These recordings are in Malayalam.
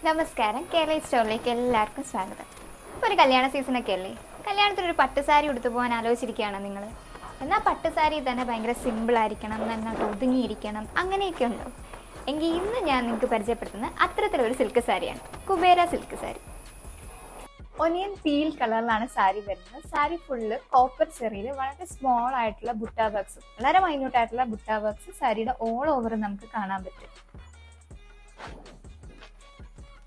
നമസ്കാരം. കേരള സ്റ്റോറിലേക്ക് എല്ലാവർക്കും സ്വാഗതം. ഇപ്പോൾ ഒരു കല്യാണ സീസണൊക്കെ അല്ലേ? കല്യാണത്തിനൊരു പട്ടുസാരി ഉടുത്തു പോകാൻ ആലോചിച്ചിരിക്കുകയാണ് നിങ്ങൾ. എന്നാൽ പട്ടുസാരി തന്നെ ഭയങ്കര സിമ്പിളായിരിക്കണം, നന്നായിട്ട് ഒതുങ്ങിയിരിക്കണം, അങ്ങനെയൊക്കെ ഉണ്ടോ? എങ്കിൽ ഇന്ന് ഞാൻ നിങ്ങൾക്ക് പരിചയപ്പെടുത്തുന്ന അത്തരത്തിലൊരു സിൽക്ക് സാരിയാണ്, Kubera silk sari. Onion peel കളറിലാണ് സാരി വരുന്നത്. സാരി ഫുള്ള് കോപ്പർ ചെറിയിൽ വളരെ സ്മോൾ ആയിട്ടുള്ള ബുട്ട വർക്ക്സ്, വളരെ മൈന്യൂട്ടായിട്ടുള്ള ബുട്ട വർക്ക്സ് സാരിയുടെ ഓൾ ഓവർ നമുക്ക് കാണാൻ പറ്റും.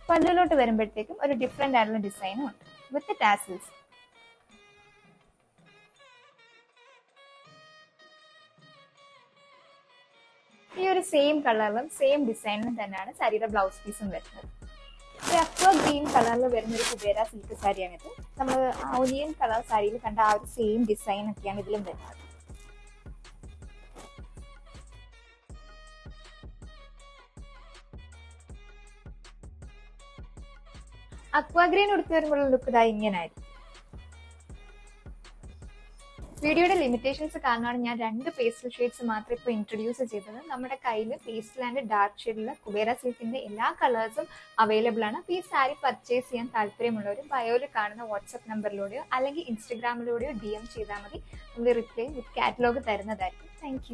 പല്ലിലോട്ട് വരുമ്പോഴത്തേക്കും ഒരു ഡിഫറെന്റ് ആയിട്ടുള്ള ഡിസൈനും ഉണ്ട് വിത്ത് ടാസിൽസ്. ഈ ഒരു സെയിം കളറിലും സെയിം ഡിസൈനിലും തന്നെയാണ് സാരിയുടെ ബ്ലൗസ് പീസും വരുന്നത്. ഈ അക്വ ഗ്രീൻ കളറിൽ വരുന്ന ഒരു കുബേര സിൽക്ക് സാരിയാണിത്. നമ്മൾ ഓനിയൻ കളർ സാരിയിൽ കണ്ട ആ ഒരു സെയിം ഡിസൈൻ ഒക്കെയാണ് ഇതിലും വരുന്നത്. അക്വാഗ്രീൻ എടുത്തു വരുമ്പോഴുള്ള ലുക്ക് ഇതാ ഇങ്ങനായിരിക്കും. വീഡിയോയുടെ ലിമിറ്റേഷൻസ് കാരണമാണ് ഞാൻ 2 പേസ്റ്റൽ ഷെയ്ഡ്സ് മാത്രമേ ഇപ്പോൾ ഇൻട്രൊഡ്യൂസ് ചെയ്തത്. നമ്മുടെ കയ്യിൽ പേസ്റ്റൽ ആൻഡ് ഡാർക്ക് ഷെയ്ഡിലുള്ള കുബേര സിൽക്കിന്റെ എല്ലാ കളേഴ്സും അവൈലബിൾ ആണ്. അപ്പോൾ ഈ സാരി പർച്ചേസ് ചെയ്യാൻ താല്പര്യമുള്ളവർ ബയോയിൽ കാണുന്ന വാട്സ്ആപ്പ് നമ്പറിലൂടെയോ അല്ലെങ്കിൽ ഇൻസ്റ്റഗ്രാമിലൂടെയോ DM ചെയ്താൽ മതി. നമ്മൾ റിപ്ലൈ വിത്ത് കാറ്റലോഗ് തരുന്നതായിരിക്കും. താങ്ക്